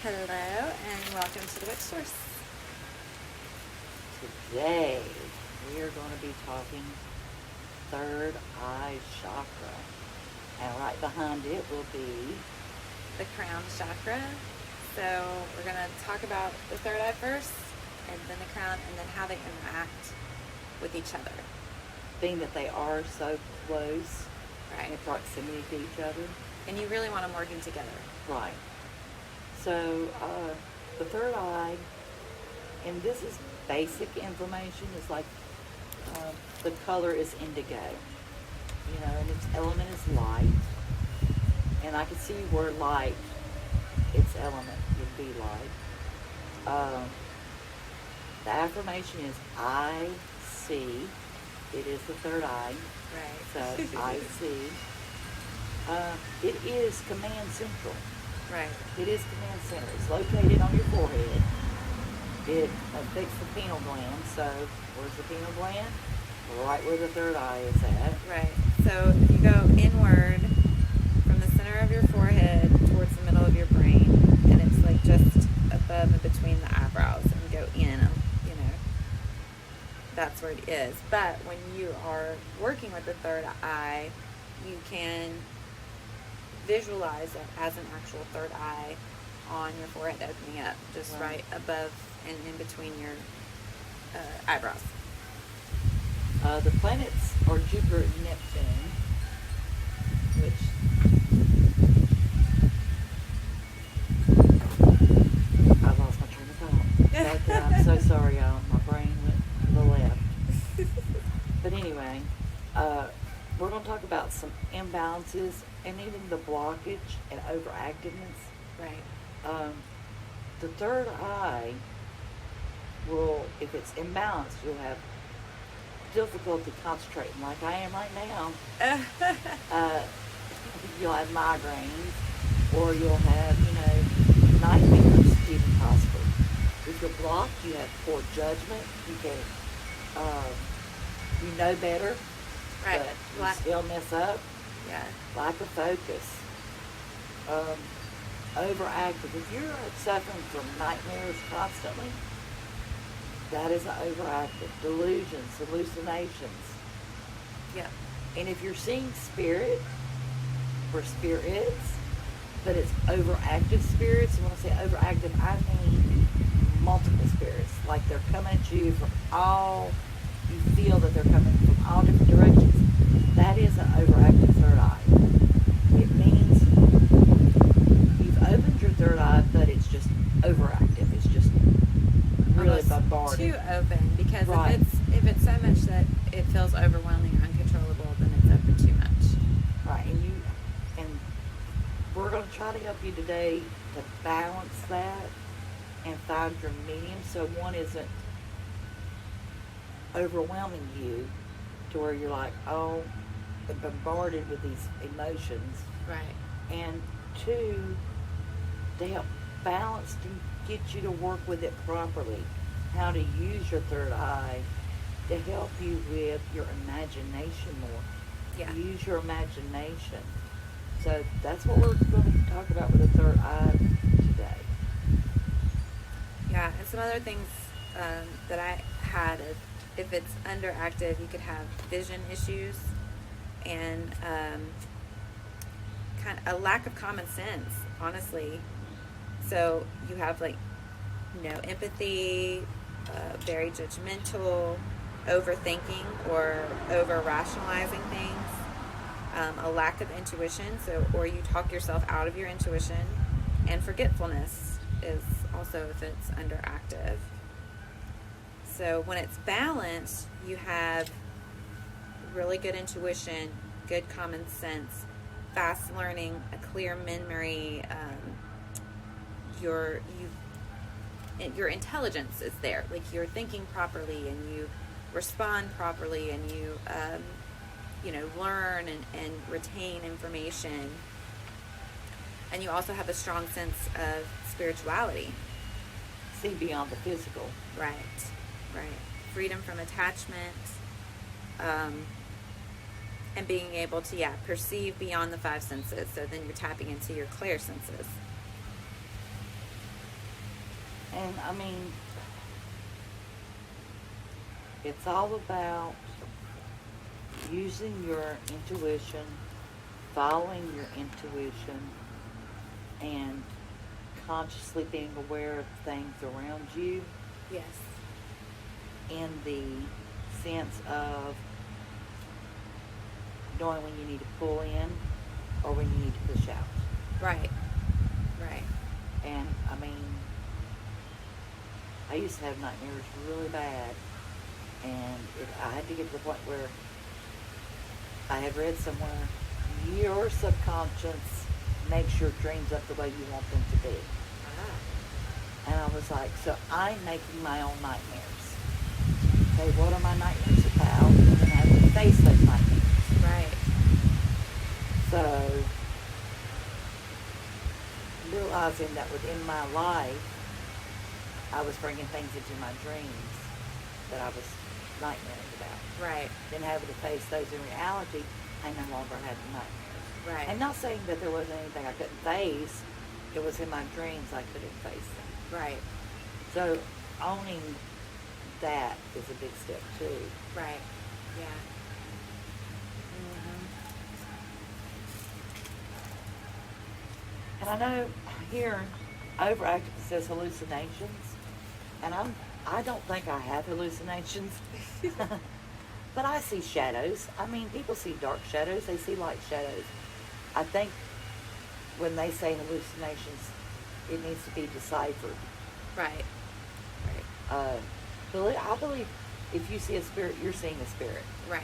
Hello and welcome to the Witch Source. Today we are going to be talking third eye chakra, and right behind it will be The crown chakra. So we're going to talk about the third eye first, and then the crown, and then how they interact with each other. being that they are so close Right. in proximity to each other. And you really want them working together. Right. So the third eye, and this is basic information, is like the color is indigo, and its element is light. And I can see where light, its element would be light. The affirmation is I see. It is the third eye. Right. So I see. It is command central. Right. It is command center. It's located on your forehead. It affects the pineal gland. So where's the pineal gland? Right where the third eye is at. Right. So if you go inward from the center of your forehead towards the middle of your brain, and it's like just above and between the eyebrows, and go in, that's where it is. But when you are working with the third eye, you can visualize it as an actual third eye on your forehead opening up, just right above and in between your eyebrows. The planets are Jupiter and Neptune, which I lost my train of thought. But, I'm so sorry, y'all. My brain went to the left. But anyway, we're going to talk about some imbalances and even the blockage and overactiveness. Right. The third eye will, if it's imbalanced, you'll have difficulty concentrating like I am right now. You'll have migraines, or you'll have, nightmares even possibly. If you're blocked, you have poor judgment. You can, you know better, Right. but you still mess up. Yeah. Lack of focus. Overactive. If you're suffering from nightmares constantly, that is an overactive. Delusions, hallucinations. Yeah. And if you're seeing spirit or spirits, but it's overactive spirits, and when I say overactive, I mean multiple spirits. Like they're coming at you from all, you feel that they're coming from all different directions. That is an overactive third eye. It means you've opened your third eye, but it's just overactive. It's just really bombarded. Too open, because Right. if it's so much that it feels overwhelming or uncontrollable, then it's open too much. Right, and we're going to try to help you today to balance that and find your medium, so one isn't overwhelming you to where you're like, oh, bombarded with these emotions. Right. And two, to help balance to get you to work with it properly, how to use your third eye to help you with your imagination more. Yeah. Use your imagination. So that's what we're going to talk about with the third eye today. Yeah, and some other things that I had, if it's underactive, you could have vision issues and kind of a lack of common sense, honestly. So you have no empathy, very judgmental, overthinking or over rationalizing things, a lack of intuition, or you talk yourself out of your intuition, and forgetfulness is also if it's underactive. So when it's balanced, you have really good intuition, good common sense, fast learning, a clear memory. Your intelligence is there. Like you're thinking properly, and you respond properly, and you learn and retain information. And you also have a strong sense of spirituality. See beyond the physical. Right. Freedom from attachment, and being able to, perceive beyond the five senses. So then you're tapping into your clair senses. And I mean, it's all about using your intuition, following your intuition, and consciously being aware of things around you Yes. in the sense of knowing when you need to pull in or when you need to push out. Right. Right. And I mean, I used to have nightmares really bad, and I had to get to the point where I had read somewhere, your subconscious makes your dreams up the way you want them to be. And I was like, so I'm making my own nightmares. Okay, what are my nightmares about? And then I have to face those nightmares. Right. So, realizing that within my life, I was bringing things into my dreams that I was nightmaring about. Right. Then having to face those in reality, I no longer had nightmares. Right. And not saying that there wasn't anything I couldn't face, it was in my dreams I couldn't face them. Right. So owning that is a big step too. Right. Yeah. And I know here overactive it says hallucinations, and I don't think I have hallucinations, but I see shadows. I mean, people see dark shadows, they see light shadows. I think when they say hallucinations, it needs to be deciphered. Right. Right. I believe if you see a spirit, you're seeing a spirit. Right.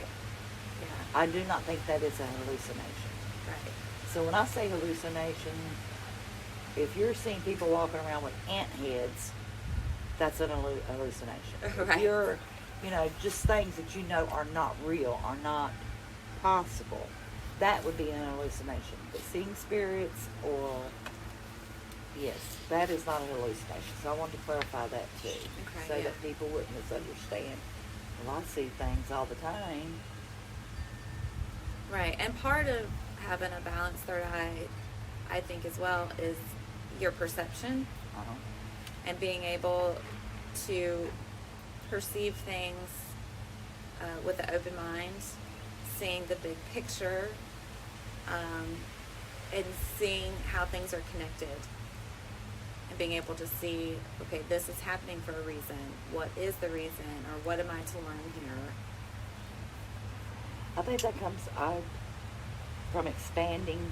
Yeah. I do not think that is a hallucination. Right. So when I say hallucination, if you're seeing people walking around with ant heads, that's an hallucination. Right. If you're, just things that you know are not real, are not possible, that would be an hallucination. But seeing spirits yes, that is not a hallucination. So I wanted to clarify that too. Okay, So yeah. that people wouldn't misunderstand. Well, I see things all the time. Right. And part of having a balanced third eye, I think as well, is your perception Uh-huh. and being able to perceive things with an open mind, seeing the big picture, and seeing how things are connected. And being able to see, okay, this is happening for a reason. What is the reason? Or what am I to learn here? I think that comes out from expanding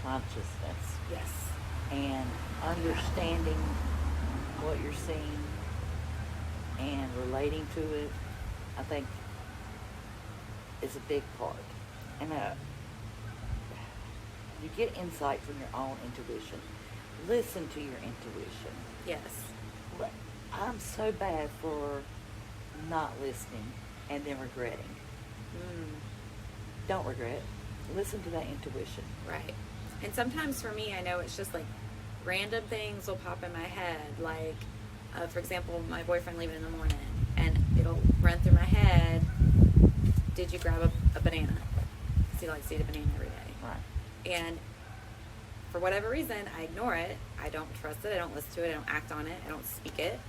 consciousness Yes. and understanding what you're seeing and relating to it. I think is a big part. And you get insight from your own intuition. Listen to your intuition. Yes. But I'm so bad for not listening and then regretting. Don't regret. Listen to that intuition. Right. And sometimes for me, I know it's just like random things will pop in my head. Like, for example, my boyfriend leaving in the morning, and it'll run through my head, did you grab a banana? Because he likes to eat a banana every day. Right. And for whatever reason, I ignore it. I don't trust it. I don't listen to it. I don't act on it. I don't speak it.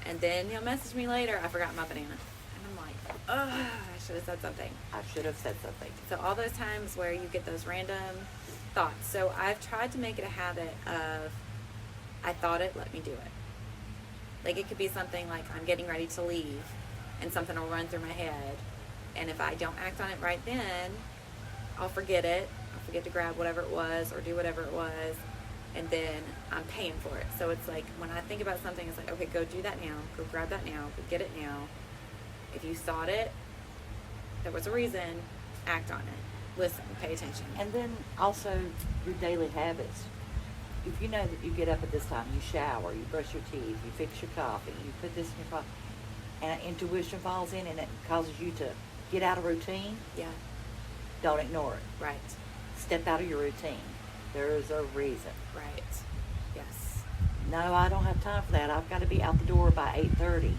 And then he'll message me later, I forgot my banana. And I'm like, ugh, I should have said something. I should have said something. So all those times where you get those random thoughts. So I've tried to make it a habit of, I thought it, let me do it. Like it could be something like I'm getting ready to leave and something will run through my head. And if I don't act on it right then, I'll forget it. I'll forget to grab whatever it was or do whatever it was. And then I'm paying for it. So it's like when I think about something, it's like, okay, go do that now. Go grab that now. Go get it now. If you thought it, there was a reason, act on it. Listen, pay attention. And then also your daily habits. If you know that you get up at this time, you shower, you brush your teeth, you fix your coffee, you put this in your coffee, and intuition falls in and it causes you to get out of routine, Yeah, don't ignore it. right, Step out of your routine. There is a reason. right. Yes. No, I don't have time for that. I've got to be out the door by 8:30.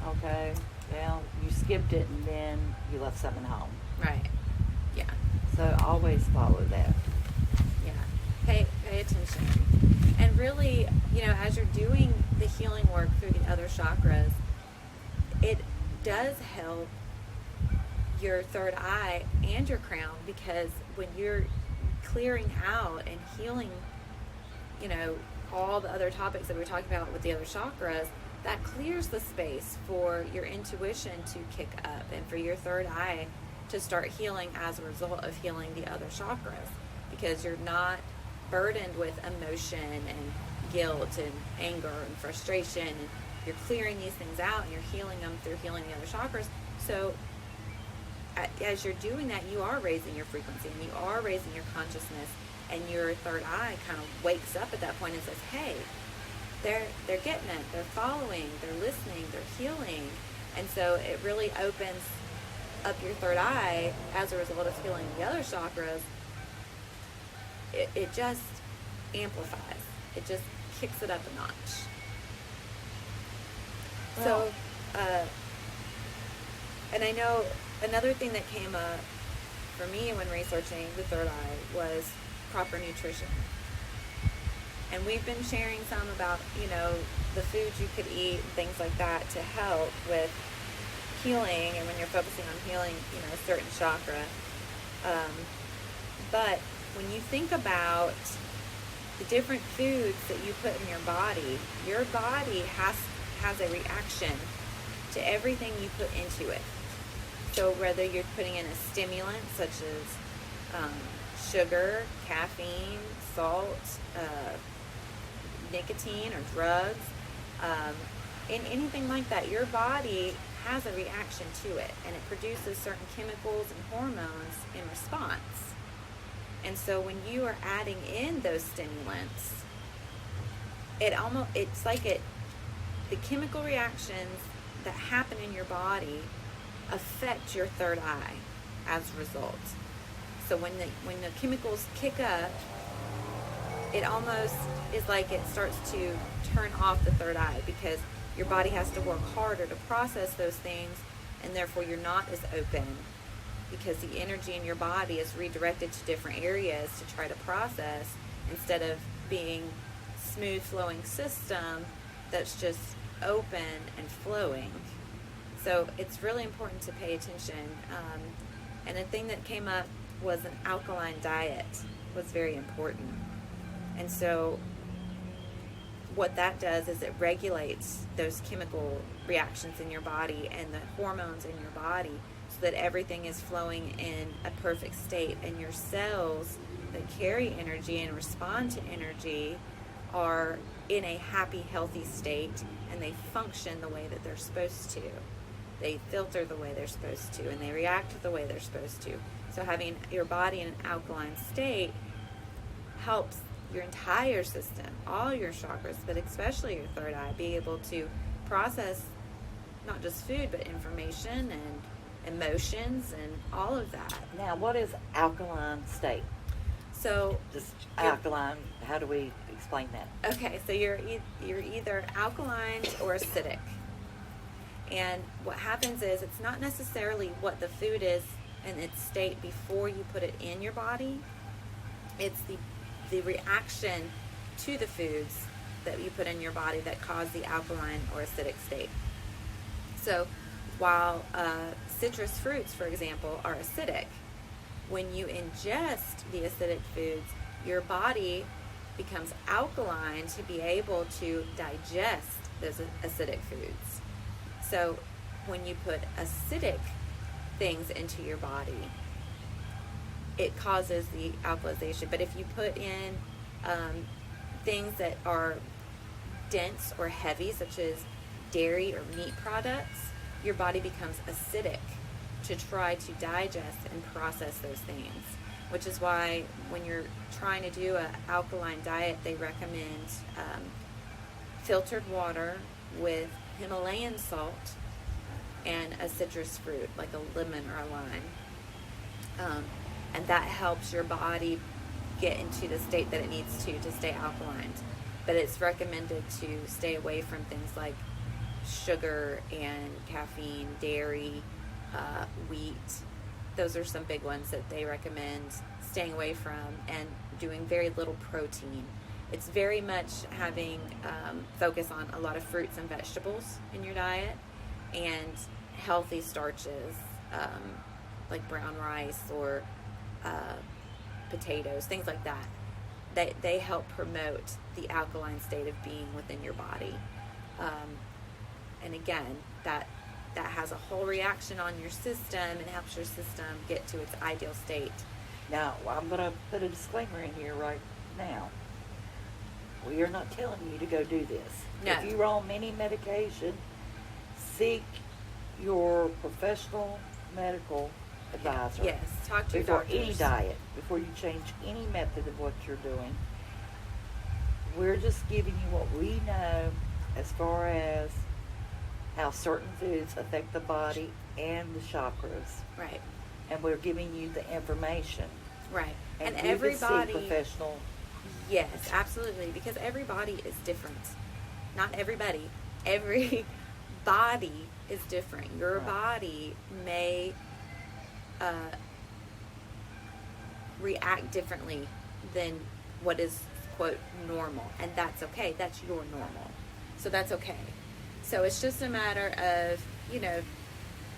Okay. Well, you skipped it and then you left something home. Right. Yeah. So always follow that. Yeah. Pay attention. And really, really, as you're doing the healing work through the other chakras, it does help your third eye and your crown, because when you're clearing out and healing, all the other topics that we're talking about with the other chakras, that clears the space for your intuition to kick up and for your third eye to start healing as a result of healing the other chakras, because you're not burdened with emotion and guilt and anger and frustration, and you're clearing these things out and you're healing them through healing the other chakras. So as you're doing that, you are raising your frequency and you are raising your consciousness, and your third eye kind of wakes up at that point and says, hey, they're getting it, they're following, they're listening, they're healing. And so it really opens up your third eye as a result of healing the other chakras. It just amplifies, it just kicks it up a notch. Well, So and I know another thing that came up for me when researching the third eye was proper nutrition. And we've been sharing some about, the foods you could eat and things like that to help with healing, and when you're focusing on healing, a certain chakra. But when you think about the different foods that you put in your body has a reaction to everything you put into it. So whether you're putting in a stimulant such as sugar, caffeine, salt, nicotine or drugs, in anything like that, your body has a reaction to it, and it produces certain chemicals and hormones in response. And so when you are adding in those stimulants, it's like the chemical reactions that happen in your body affect your third eye as a result. So when the chemicals kick up, it almost is like it starts to turn off the third eye, because your body has to work harder to process those things, and therefore you're not as open, because the energy in your body is redirected to different areas to try to process, instead of being smooth flowing system that's just open and flowing. So it's really important to pay attention. And a thing that came up was an alkaline diet was very important. And so what that does is it regulates those chemical reactions in your body and the hormones in your body, so that everything is flowing in a perfect state, and your cells that carry energy and respond to energy are in a happy, healthy state, and they function the way that they're supposed to. They filter the way they're supposed to, and they react the way they're supposed to. So having your body in an alkaline state helps your entire system, all your chakras, but especially your third eye, be able to process not just food, but information and emotions and all of that. Now, what is alkaline state? So Just alkaline, how do we explain that? okay, so you're either alkaline or acidic. And what happens is, it's not necessarily what the food is in its state before you put it in your body. It's the reaction to the foods that you put in your body that cause the alkaline or acidic state. So while citrus fruits, for example, are acidic, when you ingest the acidic foods, your body becomes alkaline to be able to digest those acidic foods. So when you put acidic things into your body, it causes the alkalization. But if you put in things that are dense or heavy, such as dairy or meat products, your body becomes acidic to try to digest and process those things. Which is why when you're trying to do an alkaline diet, they recommend filtered water with Himalayan salt and a citrus fruit, like a lemon or a lime. And that helps your body get into the state that it needs to stay alkaline. But it's recommended to stay away from things like sugar and caffeine, dairy, wheat. Those are some big ones that they recommend staying away from, and doing very little protein. It's very much having focus on a lot of fruits and vegetables in your diet, and healthy starches, like brown rice or potatoes, things like that. They help promote the alkaline state of being within your body. And again, that has a whole reaction on your system and helps your system get to its ideal state. Now, I'm going to put a disclaimer in here right now. We are not telling you to go do this. No. If you're on any medication, seek your professional medical advisor. Yes, talk to your before doctors. any diet, before you change any method of what you're doing. We're just giving you what we know as far as how certain foods affect the body and the chakras. Right. And we're giving you the information. Right. And you can everybody, seek professional. yes, absolutely, because every body is different. Not everybody. Every body is different. Your Right. body may react differently than what is, quote, normal. And that's okay. That's your normal. So that's okay. So it's just a matter of,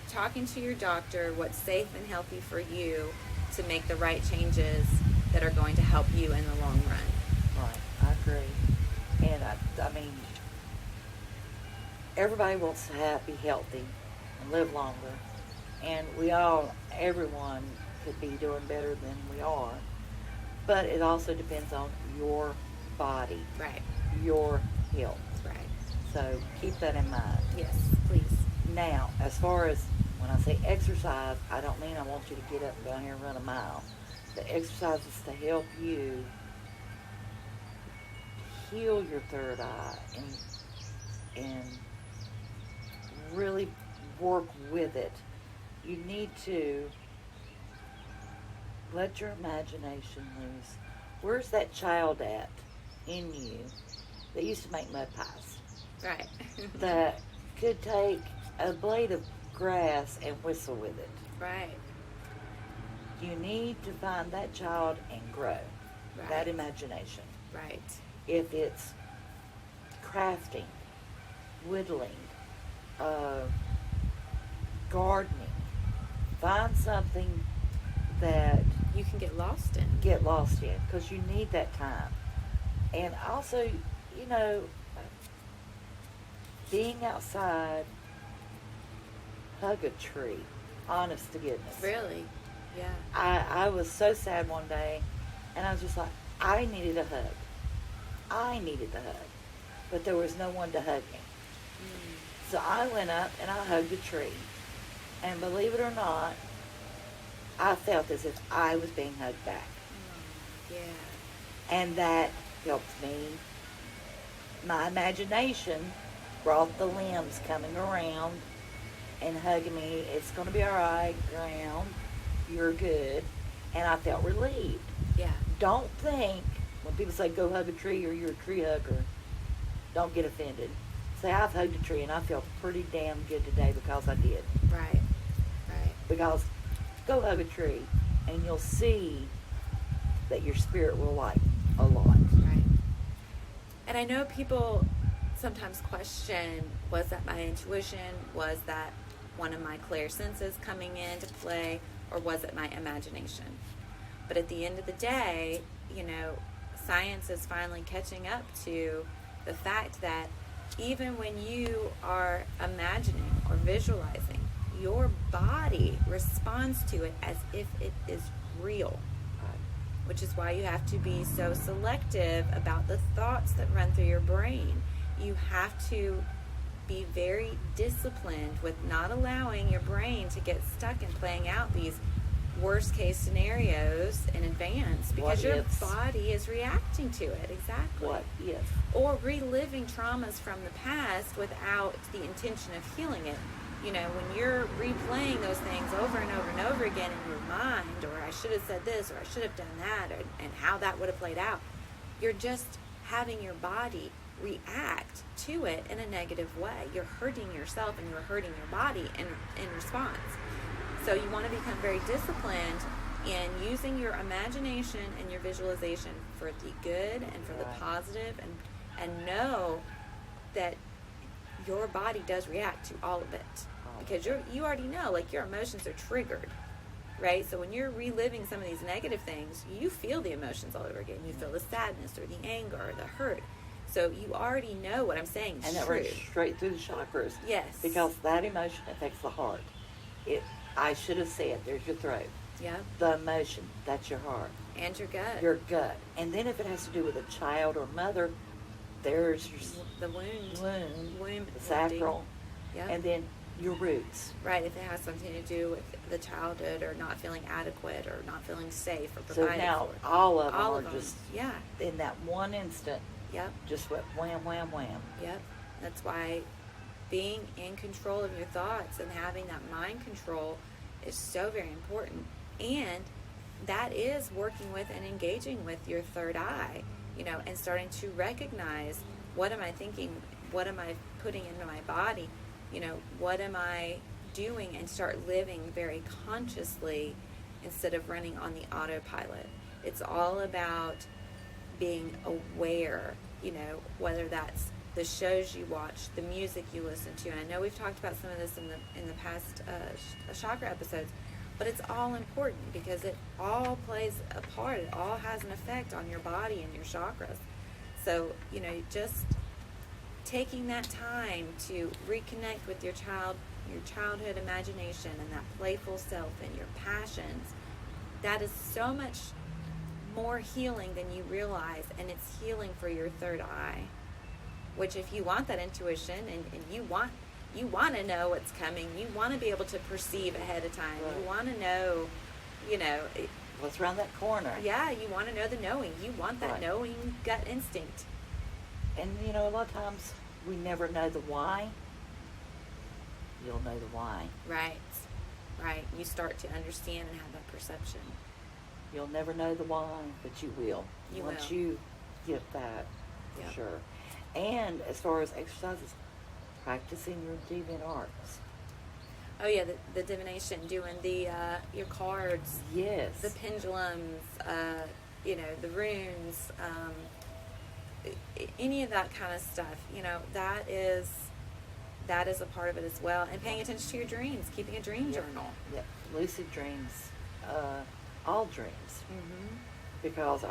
talking to your doctor what's safe and healthy for you to make the right changes that are going to help you in the long run. Right, I agree. And I mean, everybody wants to be healthy and live longer. And everyone could be doing better than we are. But it also depends on your body, Right. your health. Right. So keep that in mind. Yes, please. Now, as far as when I say exercise, I don't mean I want you to get up and go out here and run a mile. The exercise is to help you heal your third eye and really work with it. You need to let your imagination loose. Where's that child at in you that used to make mud pies? Right. That could take a blade of grass and whistle with it. Right. You need to find that child and grow Right. that imagination. Right. If it's crafting, whittling, gardening, find something that You can get lost in. get lost in, because you need that time. And also, being outside, hug a tree. Honest to goodness. Really? Yeah. I was so sad one day, and I was just like, I needed a hug. I needed the hug. But there was no one to hug me. So I went up and I hugged a tree. And believe it or not, I felt as if I was being hugged back. Yeah. And that helped me. My imagination brought the limbs coming around and hugging me. It's going to be all right, ground. You're good. And I felt relieved. Yeah. Don't think, when people say go hug a tree or you're a tree hugger, don't get offended. Say, I've hugged a tree and I feel pretty damn good today because I did. Right. Right. Because go hug a tree and you'll see that your spirit will like a lot. Right. And I know people sometimes question, was that my intuition? Was that one of my clear senses coming into play? Or was it my imagination? But at the end of the day, science is finally catching up to the fact that even when you are imagining or visualizing, your body responds to it as if it is real. Which is why you have to be so selective about the thoughts that run through your brain. You have to be very disciplined with not allowing your brain to get stuck in playing out these worst case scenarios in advance, because What your ifs? body is reacting to it. Exactly. What if? Or reliving traumas from the past without the intention of healing it. When you're replaying those things over and over and over again in your mind, or I should have said this, or I should have done that, and how that would have played out, you're just having your body react to it in a negative way. You're hurting yourself and you're hurting your body in response. So you want to become very disciplined and using your imagination and your visualization for the good and for the Right. positive, and know that your body does react to all of it, because you already know, like, your emotions are triggered, right? So when you're reliving some of these negative things, you feel the emotions all over again. You feel the sadness or the anger or the hurt. So you already know what I'm saying is And that true. runs straight through the chakras. Yes. Because that emotion affects the heart. I should have said, there's your throat. Yeah. The emotion, that's your heart. And your gut. Your gut. And then if it has to do with a child or mother, there's your the wound. womb, the sacral, Yeah. and then your roots. Right, if it has something to do with the childhood, or not feeling adequate, or not feeling safe or So provided now for. all of them All are of them. just, Yeah. in that one instant, Yep. just went wham, wham, wham. Yep. That's why being in control of your thoughts and having that mind control is so very important. And that is working with and engaging with your third eye, and starting to recognize, what am I thinking? What am I putting into my body? What am I doing? And start living very consciously instead of running on the autopilot. It's all about being aware, whether that's the shows you watch, the music you listen to. And I know we've talked about some of this in the past chakra episodes, but it's all important because it all plays a part. It all has an effect on your body and your chakras. So, just taking that time to reconnect with your childhood imagination and that playful self and your passions, that is so much more healing than you realize, and it's healing for your third eye. Which, if you want that intuition and you want to know what's coming, you want to be able to perceive ahead of time. Right. You want to know, What's around that corner? yeah, you want to know the knowing. You want that Right. knowing gut instinct. And a lot of times we never know the why. You'll know the why. Right. You start to understand and have that perception. You'll never know the why, but you will. You Once will. you get that, for Yep. sure. And as far as exercises, practicing your deviant arts. Oh yeah, the divination, doing the your cards, Yes. the pendulums, the runes, any of that kind of stuff. That is a part of it as well. And paying attention to your dreams, keeping a dream journal. Yeah. Lucid dreams, all dreams. Mm-hmm. Because,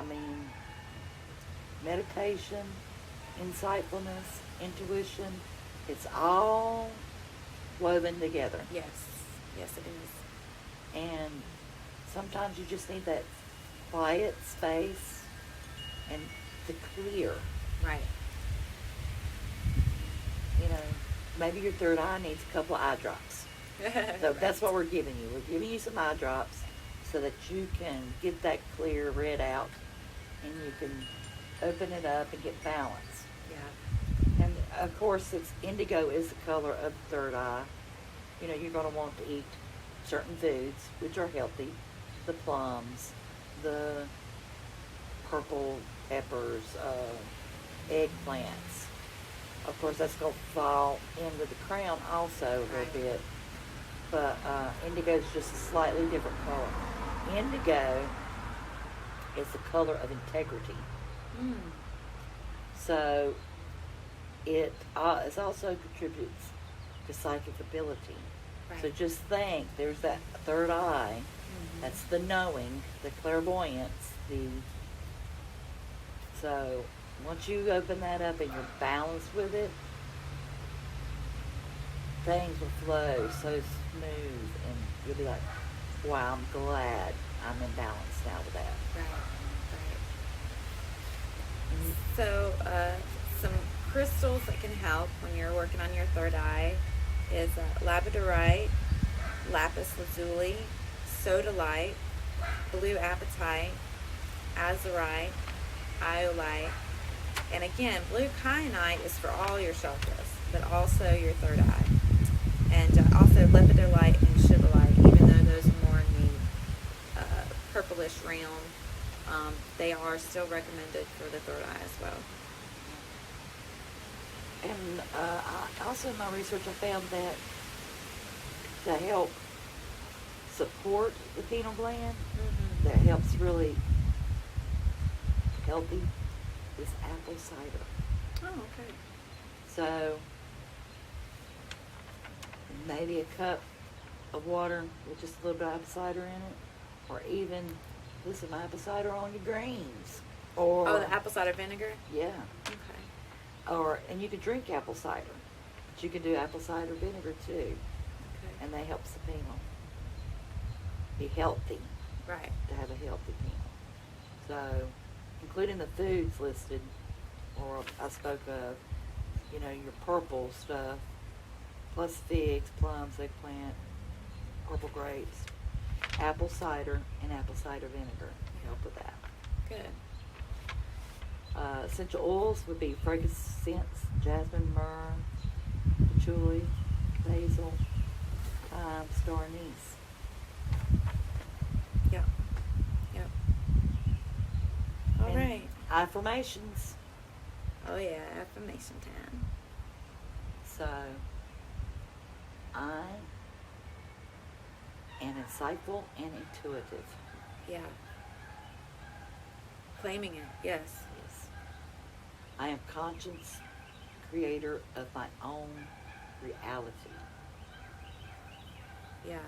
meditation, insightfulness, intuition, it's all woven together. Yes, it is. And sometimes you just need that quiet space and to clear. Right. Maybe your third eye needs a couple of eye drops. So Right. that's what we're giving you. We're giving you some eye drops so that you can get that clear red out and you can open it up and get balance. Yeah. And of course, indigo is the color of the third eye. You're going to want to eat certain foods, which are healthy. The plums, the purple peppers, eggplants. Of course, that's going to fall into the crown also a little Right. bit. But indigo is just a slightly different color. Indigo is the color of integrity. Mm. So it also contributes to psychic ability. Right. So just think, there's that third eye. Mhm. That's the knowing, the clairvoyance, so once you open that up and you're balanced with it, things will flow so smooth and you'll be like, wow, I'm glad I'm in balance now with that. Right. So, some crystals that can help when you're working on your third eye is labradorite, lapis lazuli, sodalite, blue apatite, azurite, iolite, and again, blue kyanite is for all your chakras, but also your third eye, and also lepidolite and shibbolite, even though those are more in the purplish realm. They are still recommended for the third eye as well. And also in my research, I found that to help support the pineal gland, Mm-hmm. that helps really healthy is apple cider. Oh, okay. So maybe a cup of water with just a little bit of apple cider in it, or even put some apple cider on your greens. Or Oh, the apple cider vinegar? yeah, Okay. and you could drink apple cider, but you can do apple cider vinegar too, Okay. and that helps the penile be healthy, Right. to have a healthy penile. So, including the foods listed, or I spoke of, your purple stuff, plus figs, plums, eggplant, purple grapes, apple cider, and apple cider vinegar help with that. Good. Essential oils would be frankincense, jasmine, myrrh, patchouli, basil, thyme, star anise. Yep. Yep. All And right. affirmations. Oh, yeah. Affirmation time. So, I am insightful and intuitive. Yeah. Claiming it. Yes. Yes. I am conscious creator of my own reality. Yeah.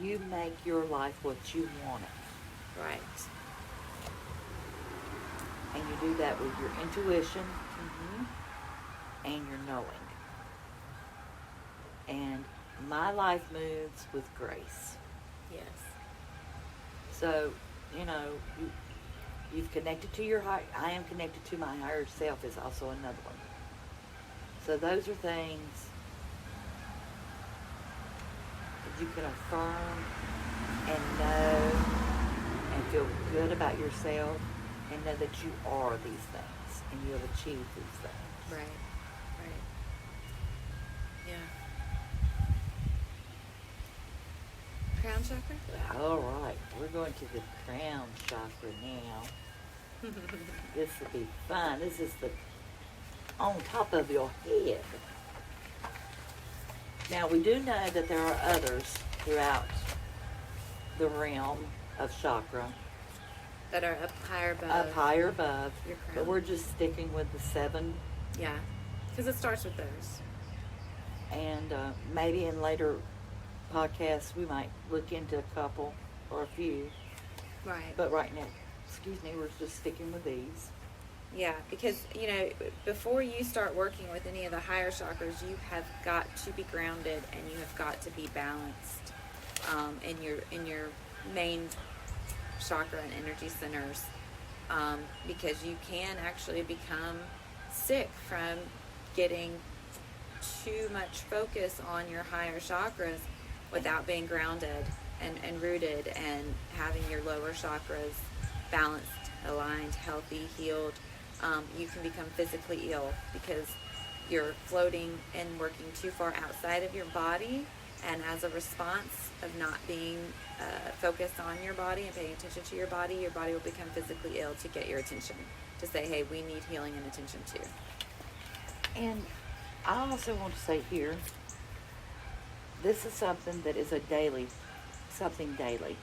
You make your life what you want it. Right. And you do that with your intuition Mm-hmm. and your knowing. And my life moves with grace. Yes. So, you've connected to your high. I am connected to my higher self is also another one. So those are things that you can affirm and know and feel good about yourself and know that you are these things and you have achieved these things. Right. Right. Yeah. Crown chakra? All right, we're going to the crown chakra now. This will be fun. This is the on top of your head. Now, we do know that there are others throughout the realm of chakra, That are up higher above. up higher above, your crown. but we're just sticking with the 7. Yeah. Because it starts with those. And maybe in later podcasts we might look into a couple or a few. Right. But right now, we're just sticking with these. Yeah, because, before you start working with any of the higher chakras, you have got to be grounded and you have got to be balanced in your main chakra and energy centers, because you can actually become sick from getting too much focus on your higher chakras without being grounded and rooted and having your lower chakras balanced, aligned, healthy, healed. You can become physically ill because you're floating and working too far outside of your body, and as a response of not being focused on your body and paying attention to your body will become physically ill to get your attention, to say, hey, we need healing and attention too. And I also want to say here, this is something that is something daily.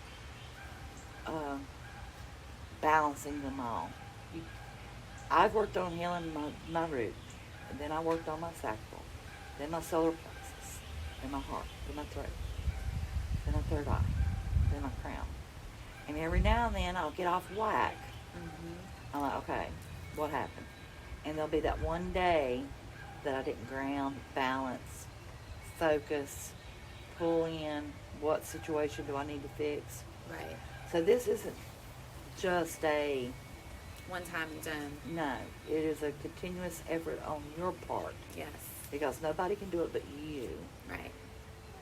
Balancing them all. I've worked on healing my root, and then I worked on my sacral, then my solar plexus, then my heart, then my throat, then my third eye, then my crown. And every now and then I'll get off whack. Mm-hmm. I'm like, okay, what happened? And there'll be that one day that I didn't ground, balance, focus, pull in, what situation do I need to fix? Right. So this isn't just a, One time and done. no, it is a continuous effort on your part, Yes. because nobody can do it but you. Right.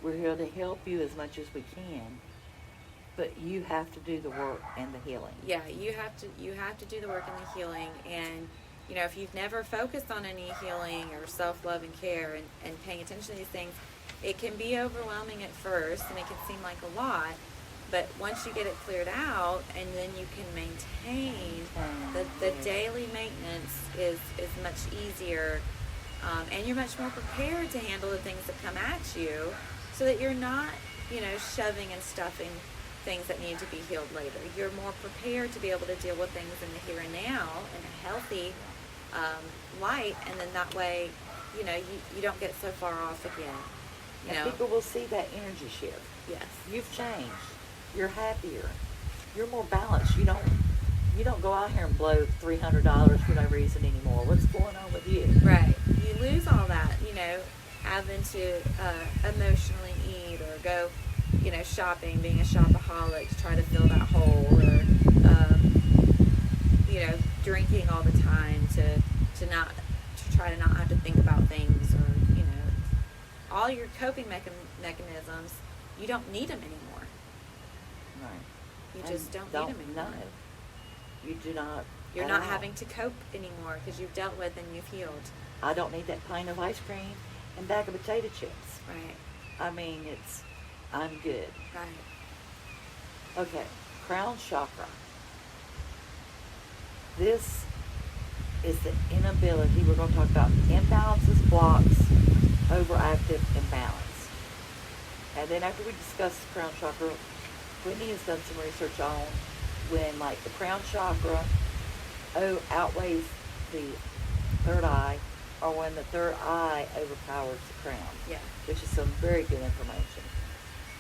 We're here to help you as much as we can, but you have to do the work and the healing. Yeah, you have to do the work and the healing. And if you've never focused on any healing or self-love and care and paying attention to these things, it can be overwhelming at first and it can seem like a lot. But once you get it cleared out, and then you can maintain, the daily maintenance is much easier, and you're much more prepared to handle the things that come at you, so that you're not, shoving and stuffing things that need to be healed later. You're more prepared to be able to deal with things in the here and now in a healthy light, and then that way, you know, you don't get so far off again. You know? People will see that energy shift. Yes. You've changed. You're happier. You're more balanced. You don't go out here and blow $300 for no reason anymore. What's going on with you? Right. You lose all that, you know, having to emotionally eat or go, you know, shopping, being a shopaholic to try to fill that hole, or, you know, drinking all the time to try to not have to think about things, or, you know, all your coping mechanisms, you don't need them anymore. Right. You just don't need them anymore. No. You do not. You're not having to cope anymore because you've dealt with and you've healed. I don't need that pint of ice cream and bag of potato chips. Right. I mean, I'm good. Right. Okay, crown chakra. This is the inability. We're going to talk about imbalances, blocks, overactive, imbalance. And then after we discuss the crown chakra, Whitney has done some research on when, like, the crown chakra outweighs the third eye, or when the third eye overpowers the crown. Yeah. Which is some very good information.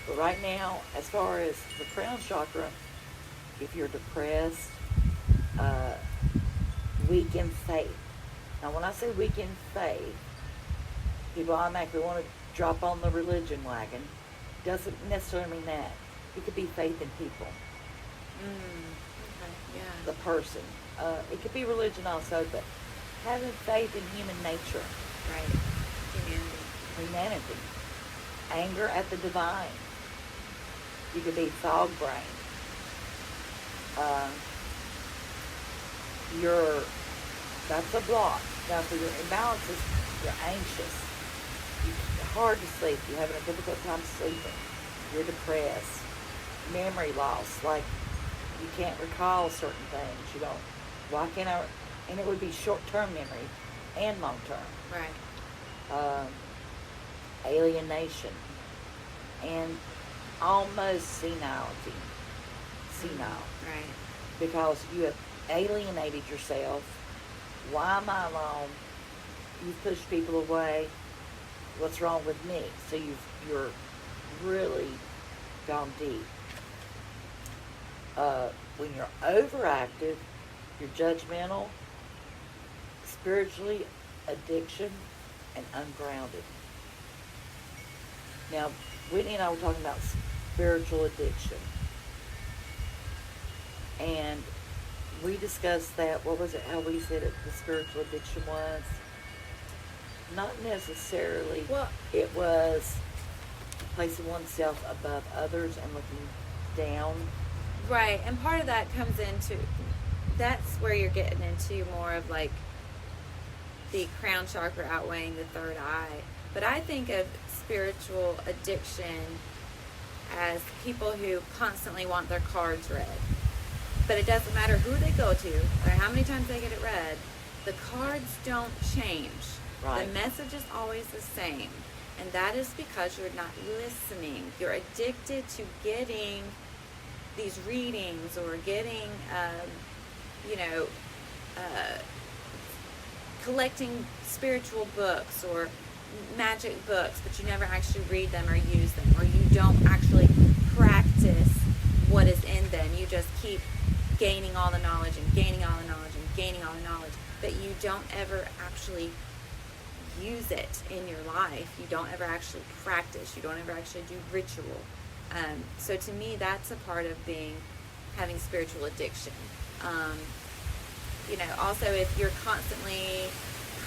But right now, as far as the crown chakra, if you're depressed, weak in faith. Now, when I say weak in faith, people automatically want to drop on the religion wagon. Doesn't necessarily mean that. It could be faith in people. Okay. Yeah. The person. It could be religion also, but having faith in human nature. Right. Humanity. Anger at the divine. You could be fog brain. That's a block. Now, for your imbalances, you're anxious. You're hard to sleep. You're having a difficult time sleeping. You're depressed. Memory loss, like you can't recall certain things. You don't. Why can't I? And it would be short-term memory and long-term. Right. Alienation and almost senility. Senile. Right. Because you have alienated yourself. Why am I alone? You've pushed people away. What's wrong with me? So you're really gone deep. When you're overactive, you're judgmental, spiritually, addiction, and ungrounded. Now, Whitney and I were talking about spiritual addiction. And we discussed that. What was it? How we said it, the spiritual addiction was? Not necessarily. Well, it was placing oneself above others and looking down. Right. And part of that comes into, that's where you're getting into more of like the crown chakra outweighing the third eye. But I think of spiritual addiction as people who constantly want their cards read. But it doesn't matter who they go to or how many times they get it read. The cards don't change. Right. The message is always the same. And that is because you're not listening. You're addicted to getting these readings or getting, collecting spiritual books or magic books, but you never actually read them or use them, or you don't actually practice what is in them. You just keep gaining all the knowledge and gaining all the knowledge and gaining all the knowledge, but you don't ever actually use it in your life. You don't ever actually practice. You don't ever actually do ritual. So to me, that's a part of having spiritual addiction. Also if you're constantly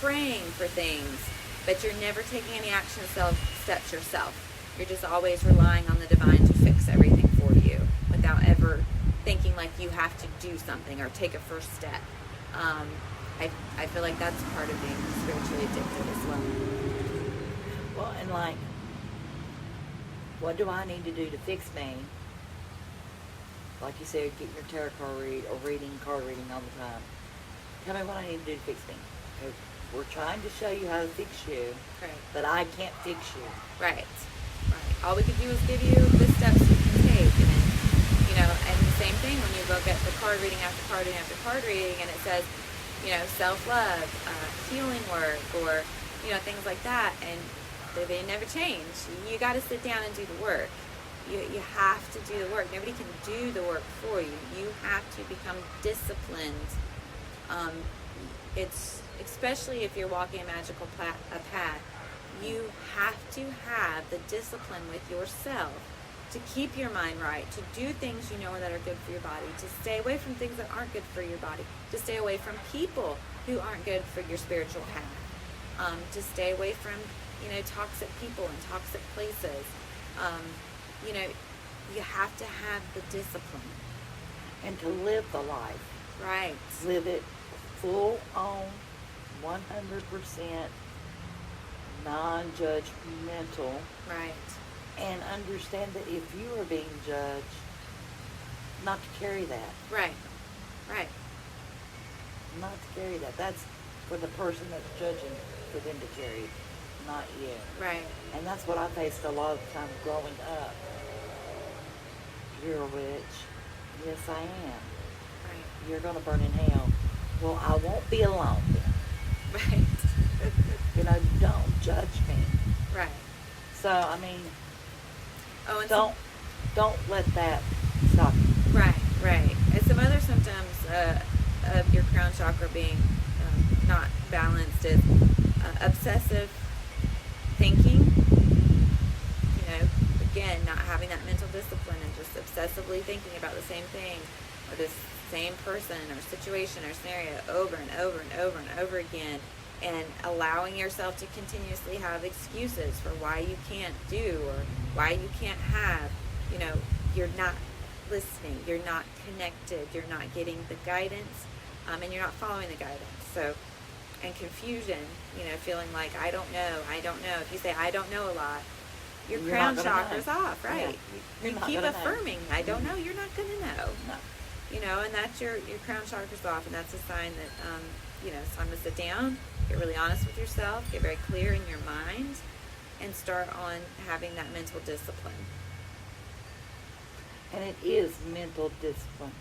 praying for things, but you're never taking any action steps yourself. You're just always relying on the divine to fix everything for you without ever thinking like you have to do something or take a first step. I feel like that's part of being spiritually addicted as well. Well, and like, what do I need to do to fix me? Like you said, getting your tarot card read or card reading all the time. Tell me what I need to do to fix me. Okay, we're trying to show you how to fix you, Right. but I can't fix you. Right. All we can do is give you the steps you can take, and And the same thing when you go get the card reading after card reading after card reading, and it says, self-love, healing work, or, things like that, and they never change. You got to sit down and do the work. You have to do the work. Nobody can do the work for you. You have to become disciplined. It's especially if you're walking a magical path. You have to have the discipline with yourself to keep your mind right, to do things that are good for your body, to stay away from things that aren't good for your body, to stay away from people who aren't good for your spiritual path, to stay away from toxic people and toxic places. You have to have the discipline. And to live the life. Right. Live it full on, 100% non-judgmental. Right. And understand that if you are being judged, not to carry that. Right. Right. Not to carry that. That's for the person that's judging, for them to carry, not you. Right. And that's what I faced a lot of the time growing up. You're a witch. Yes, I am. Right. You're going to burn in hell. Well, I won't be alone then. Right. Don't judge me. Right. So, I mean, and don't let that stop you. Right, right. And some other symptoms of your crown chakra being not balanced is obsessive thinking. Again, not having that mental discipline and just obsessively thinking about the same thing or this same person or situation or scenario over and over and over and over again, and allowing yourself to continuously have excuses for why you can't do or why you can't have. You're not listening, you're not connected, you're not getting the guidance, and you're not following the guidance. So, and confusion, feeling like I don't know. If you say I don't know a lot, your crown chakra's off, right? Yeah. You keep affirming, I don't know, you're not going to know. No. And that's your crown chakra's off, and that's a sign that, it's time to sit down, get really honest with yourself, get very clear in your mind, and start on having that mental discipline. And it is mental discipline,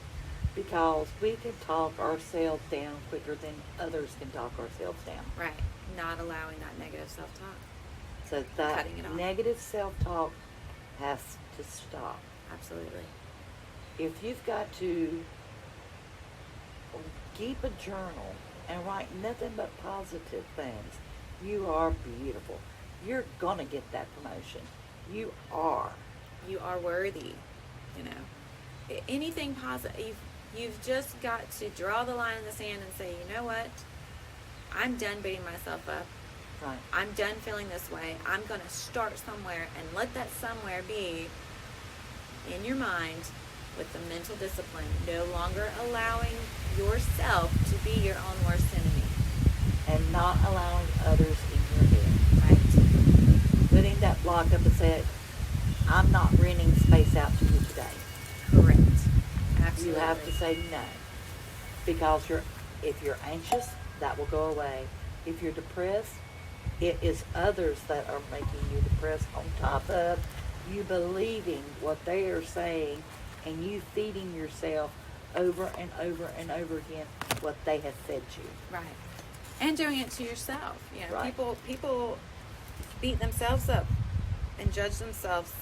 because we can talk ourselves down quicker than others can talk ourselves down. Right. Not allowing that negative self-talk. So that Cutting it off. negative self-talk has to stop. Absolutely. If you've got to keep a journal and write nothing but positive things, you are beautiful. You're going to get that promotion. You are. You are worthy. Anything positive. You've just got to draw the line in the sand and say, you know what? I'm done beating myself up. Right. I'm done feeling this way. I'm going to start somewhere, and let that somewhere be in your mind with the mental discipline, no longer allowing yourself to be your own worst enemy. And not allowing others in your head. Right. Putting that block up and say, I'm not renting space out to you today. Correct. Absolutely. You have to say no. Because if you're anxious, that will go away. If you're depressed, it is others that are making you depressed, on top of you believing what they are saying, and you feeding yourself over and over and over again what they have fed you. Right. And doing it to yourself. Right. People beat themselves up and judge themselves,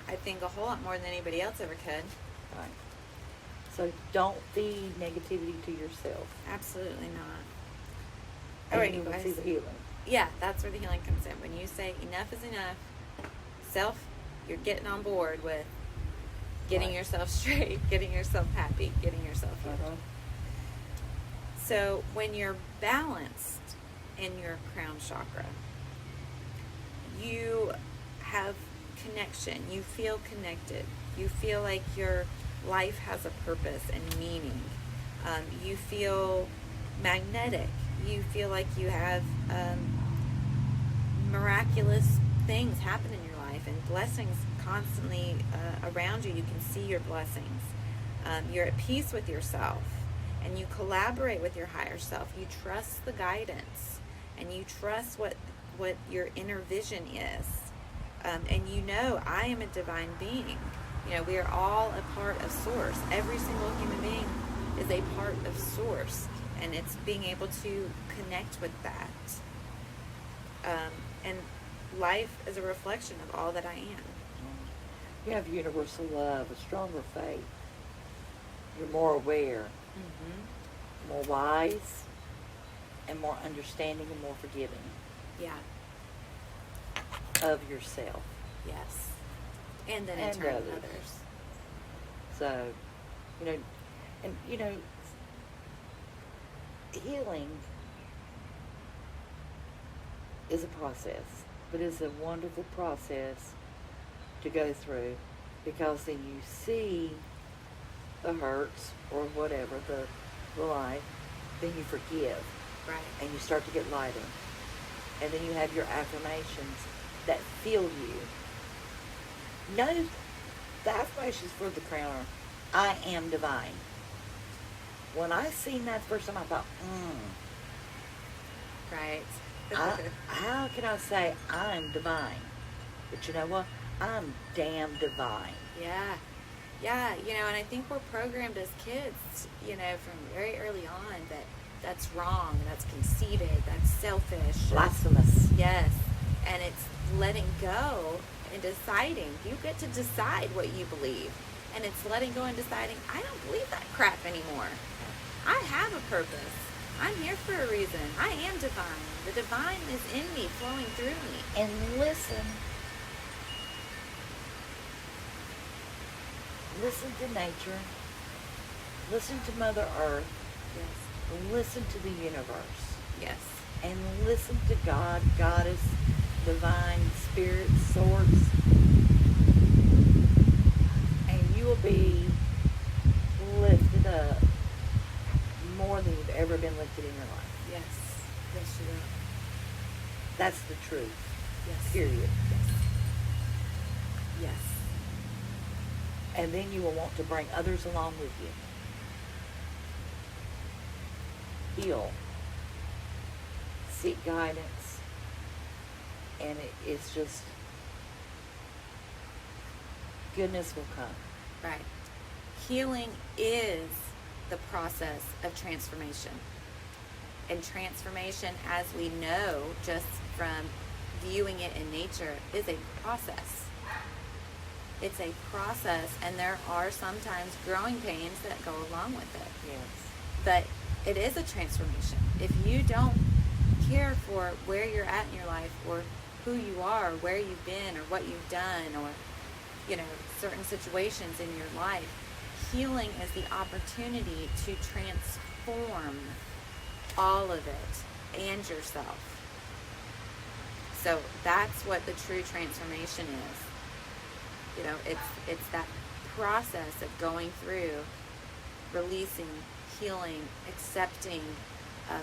I think, a whole lot more than anybody else ever could. Right. So don't feed negativity to yourself. Absolutely not. And All right, you you will guys. see the healing. Yeah, that's where the healing comes in. When you say enough is enough, you're getting on board with getting Right. yourself straight, getting yourself happy, getting yourself healed. Uh-huh. So when you're balanced in your crown chakra, you have connection. You feel connected. You feel like your life has a purpose and meaning. You feel magnetic. You feel like you have miraculous things happen in your life and blessings constantly around you. You can see your blessings. You're at peace with yourself, and you collaborate with your higher self. You trust the guidance, and you trust what your inner vision is. And I am a divine being. You know, we are all a part of source. Every single human being is a part of source, and it's being able to connect with that. And life is a reflection of all that I am. You have universal love, a stronger faith. You're more aware, more wise, and more understanding and more forgiving Yeah. of yourself. Yes. And then in And turn others. others. So, healing is a process, but it's a wonderful process to go through, because then you see the hurts or whatever, the life, then you forgive, Right. and you start to get lighter. And then you have your affirmations that fill you. Notice the affirmations for the crowner: I am divine. When I seen that first time, I thought, Right. how can I say I'm divine? But you know what? I'm damn divine. Yeah. Yeah, you know, and I think we're programmed as kids, you know, from very early on that that's wrong, that's conceited, that's selfish. Blasphemous. Yes. And it's letting go and deciding. You get to decide what you believe. And it's letting go and deciding, I don't believe that crap anymore. I have a purpose. I'm here for a reason. I am divine. The divine is in me, flowing through me. And listen. Listen to nature. Listen to Mother Earth. Yes. Listen to the universe. Yes. And listen to God, Goddess, Divine, Spirit, Source. And you will be lifted up more than you've ever been lifted in your life. Yes. Yes, you will. That's the truth. Yes. Period. Yes. Yes. And then you will want to bring others along with you. Heal. Seek guidance. And it's just, goodness will come. Right. Healing is the process of transformation. And transformation, as we know just from viewing it in nature, is a process. It's a process, and there are sometimes growing pains that go along with it. Yes. But it is a transformation. If you don't care for where you're at in your life, or who you are, or where you've been, or what you've done, or, you know, certain situations in your life, healing is the opportunity to transform all of it and yourself. So that's what the true transformation is. You know, it's that process of going through, releasing, healing, accepting,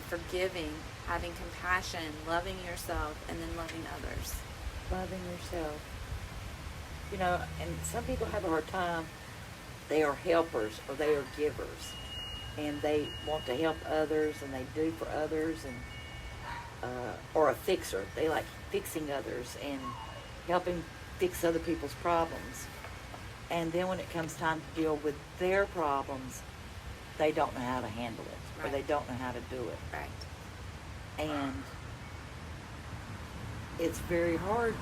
forgiving, having compassion, loving yourself, and then loving others. Loving yourself. You know, and some people have a hard time. They are helpers or they are givers. And they want to help others, and they do for others, and or a fixer. They like fixing others and helping fix other people's problems. And then when it comes time to deal with their problems, they don't know how to handle it, or they don't know how to do it. Right. And it's very hard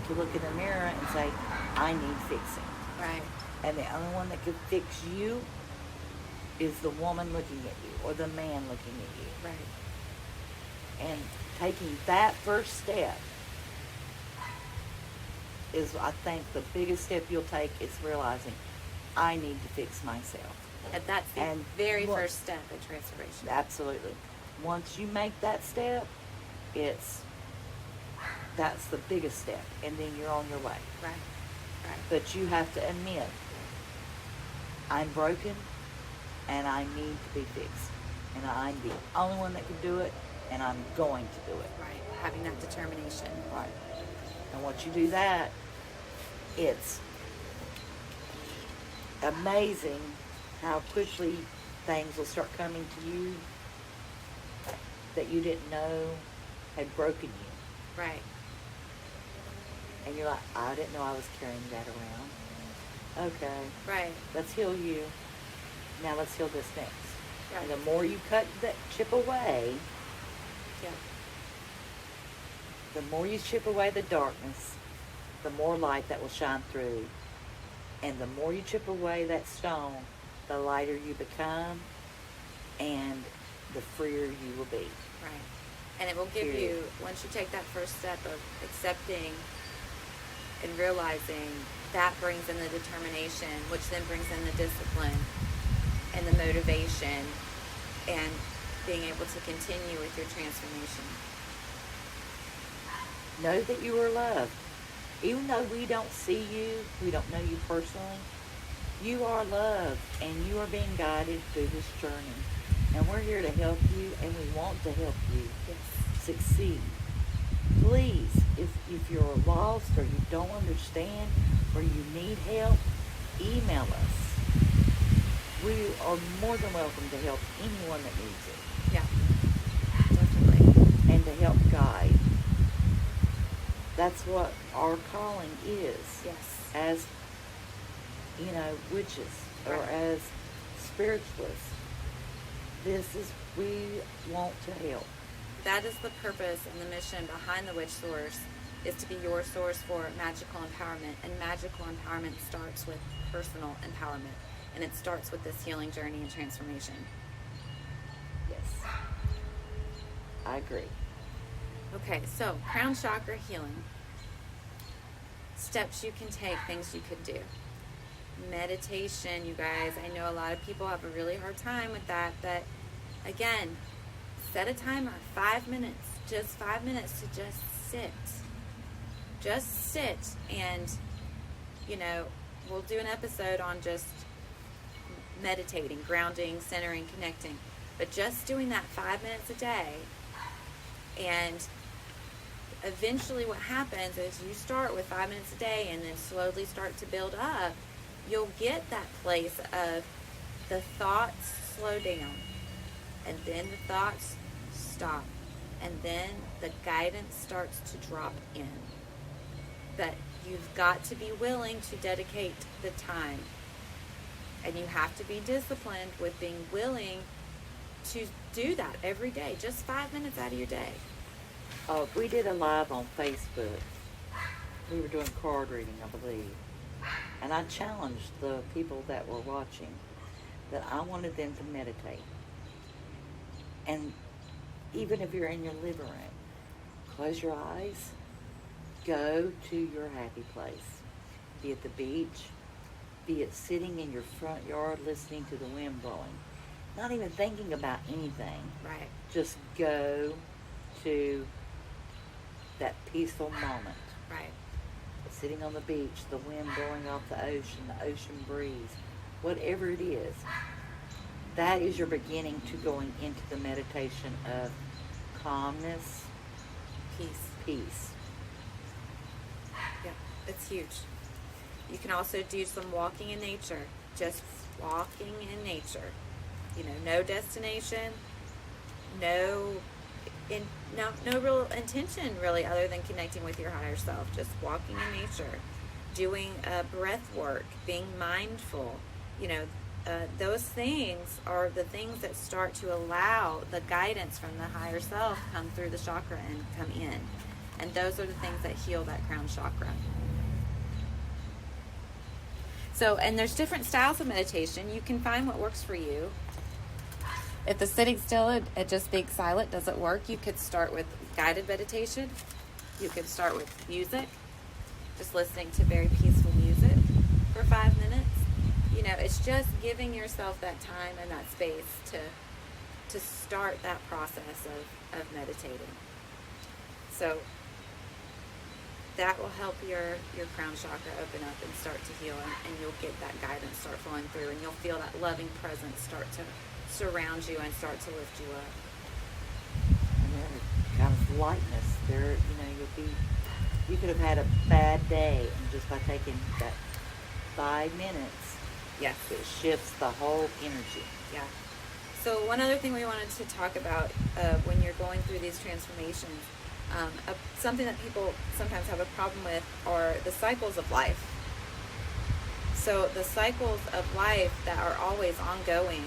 to look in the mirror and say, I need fixing. Right. And the only one that could fix you is the woman looking at you, or the man looking at you. Right. And taking that first step is, I think, the biggest step you'll take is realizing, I need to fix myself. And that's the And very what- first step in transformation. Absolutely. Once you make that step, that's the biggest step, and then you're on your way. Right. Right. But you have to admit, I'm broken, and I need to be fixed. And I'm the only one that can do it, and I'm going to do it. Right. Having that determination. Right. And once you do that, it's amazing how quickly things will start coming to you that you didn't know had broken you. Right. And you're like, I didn't know I was carrying that around. Okay, Right. let's heal you. Now let's heal this next. Right. And the more you cut that chip away, Yeah. the more you chip away the darkness, the more light that will shine through. And the more you chip away that stone, the lighter you become and the freer you will be. Right. And it will give Period. you, once you take that first step of accepting and realizing, that brings in the determination, which then brings in the discipline and the motivation and being able to continue with your transformation. Know that you are loved. Even though we don't see you, we don't know you personally, you are loved and you are being guided through this journey. And we're here to help you, and we want to help you Yes. succeed. Please, if you're lost or you don't understand or you need help, email us. We are more than welcome to help anyone that needs it Yeah. Definitely. and to help guide. That's what our calling is. Yes. As, witches or Right. as spiritualists. This is, we want to help. That is the purpose and the mission behind the Witch Source, is to be your source for magical empowerment. And magical empowerment starts with personal empowerment. And it starts with this healing journey and transformation. Yes. I agree. Okay, so crown chakra healing. Steps you can take, things you could do. Meditation, you guys. I know a lot of people have a really hard time with that, but again, set a timer, 5 minutes, just 5 minutes to just sit. Just sit, and, we'll do an episode on just meditating, grounding, centering, connecting. But just doing that 5 minutes a day, and eventually what happens is you start with 5 minutes a day and then slowly start to build up. You'll get that place of the thoughts slow down, and then the thoughts stop, and then the guidance starts to drop in. But you've got to be willing to dedicate the time, and you have to be disciplined with being willing to do that every day, just 5 minutes out of your day. We did a live on Facebook. We were doing card reading, I believe. And I challenged the people that were watching that I wanted them to meditate. And even if you're in your living room, close your eyes, go to your happy place. Be it the beach, be it sitting in your front yard listening to the wind blowing. Not even thinking about anything. Right. Just go to that peaceful moment. Right. Sitting on the beach, the wind blowing off the ocean breeze, whatever it is. That is your beginning to going into the meditation of calmness, peace. Yeah, it's huge. You can also do some walking in nature. Just walking in nature. No destination, no real intention really, other than connecting with your higher self. Just walking in nature, doing breath work, being mindful. Those things are the things that start to allow the guidance from the higher self come through the chakra and come in. And those are the things that heal that crown chakra. So, and there's different styles of meditation. You can find what works for you. If the sitting still and just being silent doesn't work, you could start with guided meditation. You could start with music, just listening to very peaceful music for 5 minutes. It's just giving yourself that time and that space to start that process of meditating. So that will help your crown chakra open up and start to heal, and you'll get that guidance start flowing through, and you'll feel that loving presence start to surround you and start to lift you up. And there kind of lightness there, you could have had a bad day, and just by taking that 5 minutes, Yes. it shifts the whole energy. Yeah. So one other thing we wanted to talk about when you're going through these transformations, something that people sometimes have a problem with are the cycles of life. So the cycles of life that are always ongoing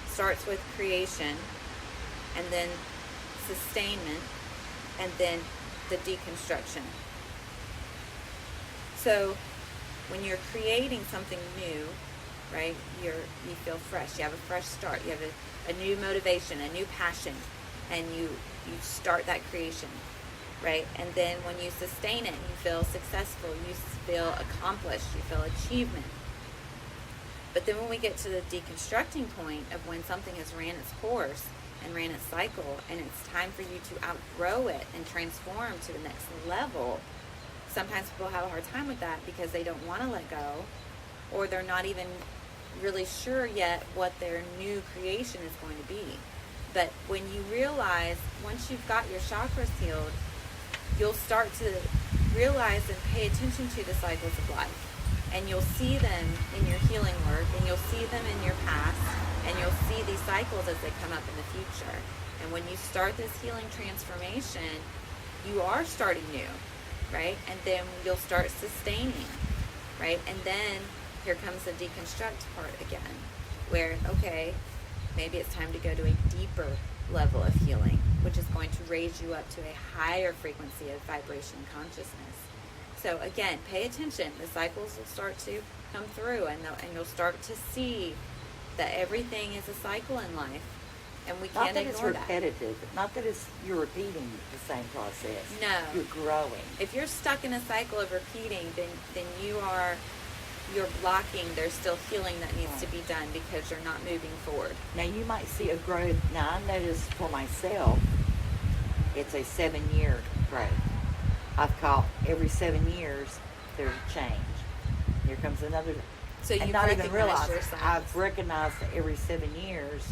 starts with creation, and then sustainment, and then the deconstruction. So when you're creating something new, right, you feel fresh. You have a fresh start. You have a new motivation, a new passion, and you start that creation, right? And then when you sustain it, you feel successful. You feel accomplished. You feel achievement. But then when we get to the deconstructing point of when something has ran its course and ran its cycle, and it's time for you to outgrow it and transform to the next level, sometimes people have a hard time with that because they don't want to let go, or they're not even really sure yet what their new creation is going to be. But when you realize, once you've got your chakras healed, you'll start to realize and pay attention to the cycles of life. And you'll see them in your healing work, and you'll see them in your past, and you'll see these cycles as they come up in the future. And when you start this healing transformation, you are starting new, right? And then you'll start sustaining, right? And then here comes the deconstruct part again, where, okay, maybe it's time to go to a deeper level of healing, which is going to raise you up to a higher frequency of vibration consciousness. So again, pay attention. The cycles will start to come through, and you'll start to see that everything is a cycle in life, and we can't ignore that. Not that it's repetitive. Not that you're repeating the same process. No. You're growing. If you're stuck in a cycle of repeating, then you're blocking. There's still healing that needs to be done because you're not moving forward. Now you might see a growth. Now I noticed for myself, it's a 7-year growth. I've caught every 7 years there's a change. Here comes another. So and you not even realize your signs. I've recognized that every 7 years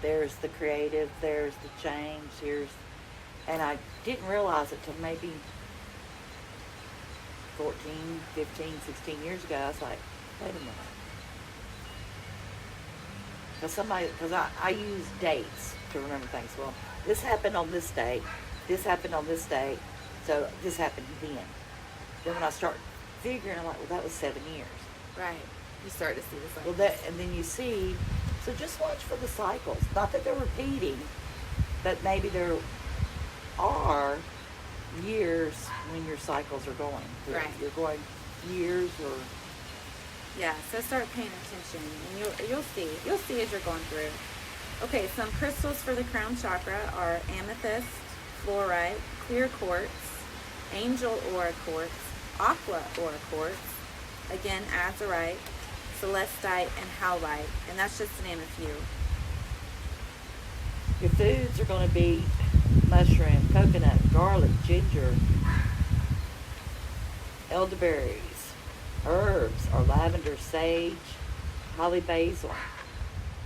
there's the creative, there's the change, and I didn't realize it till maybe 14, 15, 16 years ago. I was like, wait a minute. Because I use dates to remember things. Well, this happened on this date, this happened on this date, so this happened then. Then when I start figuring, I'm like, well, that was 7 years. Right. You start to see the cycles. Well, and then you see, so just watch for the cycles. Not that they're repeating, but maybe there are years when your cycles are going. Right. You're going years or... Yeah, so start paying attention, and you'll see as you're going through. Okay, some crystals for the crown chakra are amethyst, fluorite, clear quartz, angel aura quartz, aqua aura quartz, again azurite, celestite, and howlite, and that's just to name a few. Your foods are going to be mushroom, coconut, garlic, ginger, elderberries. Herbs are lavender, sage, holly, basil.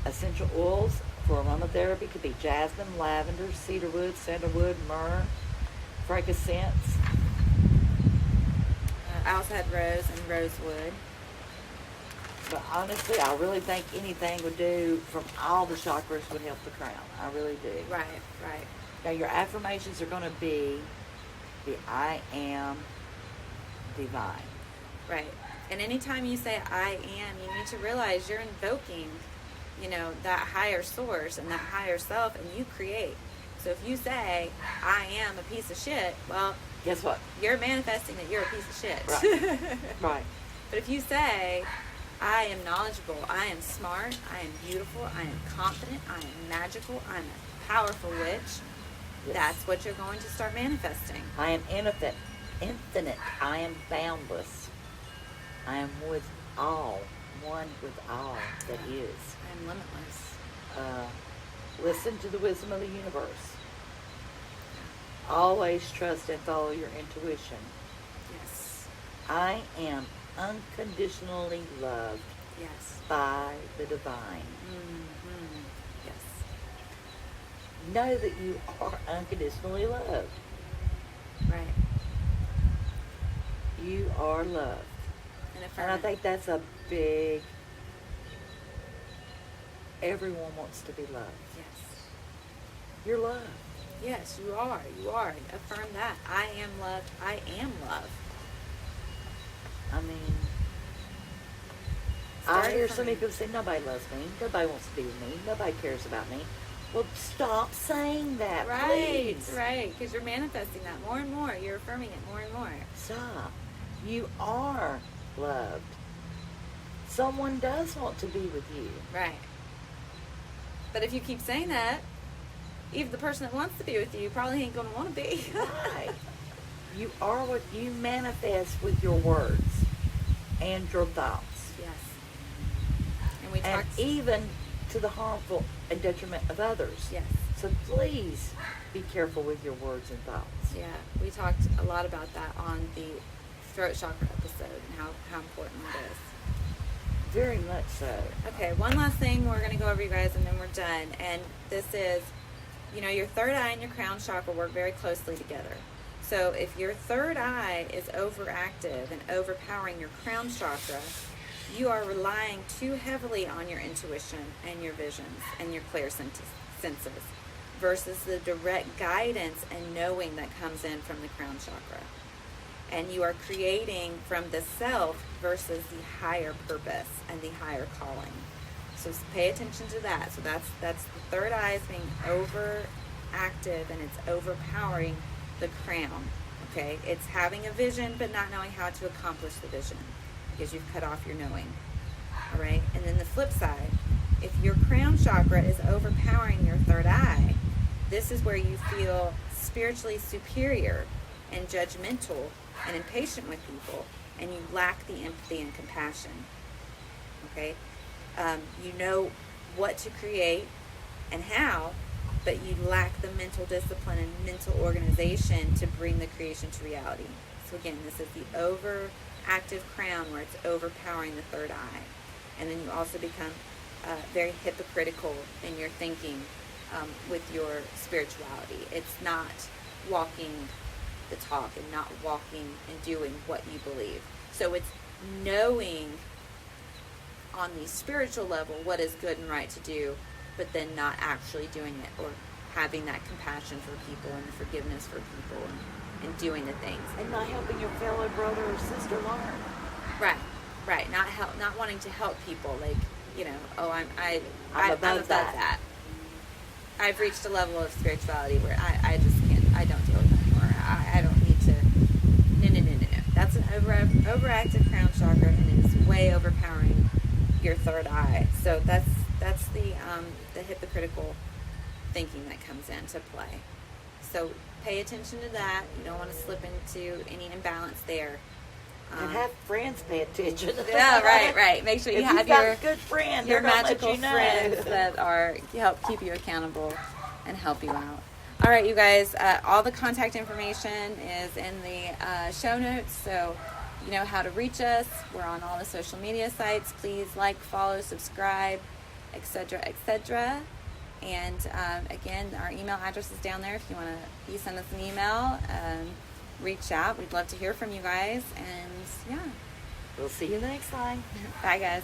Essential oils for aromatherapy could be jasmine, lavender, cedarwood, sandalwood, myrrh, frankincense. I also had rose and rosewood. But honestly, I really think anything would do from all the chakras would help the crown. I really do. Right. Now your affirmations are going to be the I am divine. Right. And anytime you say I am, you need to realize you're invoking, that higher source and that higher self, and you create. So if you say, I am a piece of shit, well, guess what? You're manifesting that you're a piece of shit. Right. Right. But if you say, I am knowledgeable, I am smart, I am beautiful, I am confident, I am magical, I'm a powerful witch, Yes. That's what you're going to start manifesting. I am infinite. I am boundless. I am with all, one with all that is. I am limitless. Listen to the wisdom of the universe. Always trust and follow your intuition. Yes. I am unconditionally loved Yes. by the divine. Mm-hmm. Yes. Know that you are unconditionally loved. Right. You are loved. And I think that's a big... Everyone wants to be loved. Yes. You're loved. Yes, you are. You are. Affirm that. I am loved. I am love. I mean, I hear so many people say, nobody loves me, nobody wants to be with me, nobody cares about me. Well, stop saying that, Right, please. right, because you're manifesting that more and more. You're affirming it more and more. Stop. You are loved. Someone does want to be with you. Right. But if you keep saying that, even the person that wants to be with you probably ain't going to want to be. Right. You are what you manifest with your words and your thoughts. Yes. And we And talked. even to the harmful and detriment of others. Yes. So please be careful with your words and thoughts. Yeah, we talked a lot about that on the throat chakra episode and how important it is. Very much so. Okay, one last thing we're going to go over, you guys, and then we're done. And this is, your third eye and your crown chakra work very closely together. So if your third eye is overactive and overpowering your crown chakra, you are relying too heavily on your intuition and your visions and your clairsenses versus the direct guidance and knowing that comes in from the crown chakra. And you are creating from the self versus the higher purpose and the higher calling. So pay attention to that. So that's the third eye is being overactive and it's overpowering the crown. Okay, it's having a vision but not knowing how to accomplish the vision because you've cut off your knowing. All right, and then the flip side, if your crown chakra is overpowering your third eye, this is where you feel spiritually superior and judgmental and impatient with people, and you lack the empathy and compassion. Okay, you know what to create and how, but you lack the mental discipline and mental organization to bring the creation to reality. So again, this is the overactive crown where it's overpowering the third eye. And then you also become very hypocritical in your thinking with your spirituality. It's not walking the talk and not walking and doing what you believe. So it's knowing on the spiritual level what is good and right to do, but then not actually doing it or having that compassion for people and the forgiveness for people and doing the things. And not helping your fellow brother or sister learn. Right. Not wanting to help people. Like, I'm above that. I've reached a level of spirituality where I just can't. I don't deal with it anymore. I don't need to. No. That's an overactive crown chakra, and it is way overpowering your third eye. So that's the hypocritical thinking that comes into play. So pay attention to that. You don't want to slip into any imbalance there. And have friends pay attention. Yeah, right. Make sure you have your good friend, your they're gonna magical let you know. friends that help keep you accountable and help you out. All right, you guys. All the contact information is in the show notes, so you know how to reach us. We're on all the social media sites. Please like, follow, subscribe, etc., etc. And again, our email address is down there. If you want to send us an email, reach out. We'd love to hear from you guys. And yeah, We'll see you next time. bye, guys.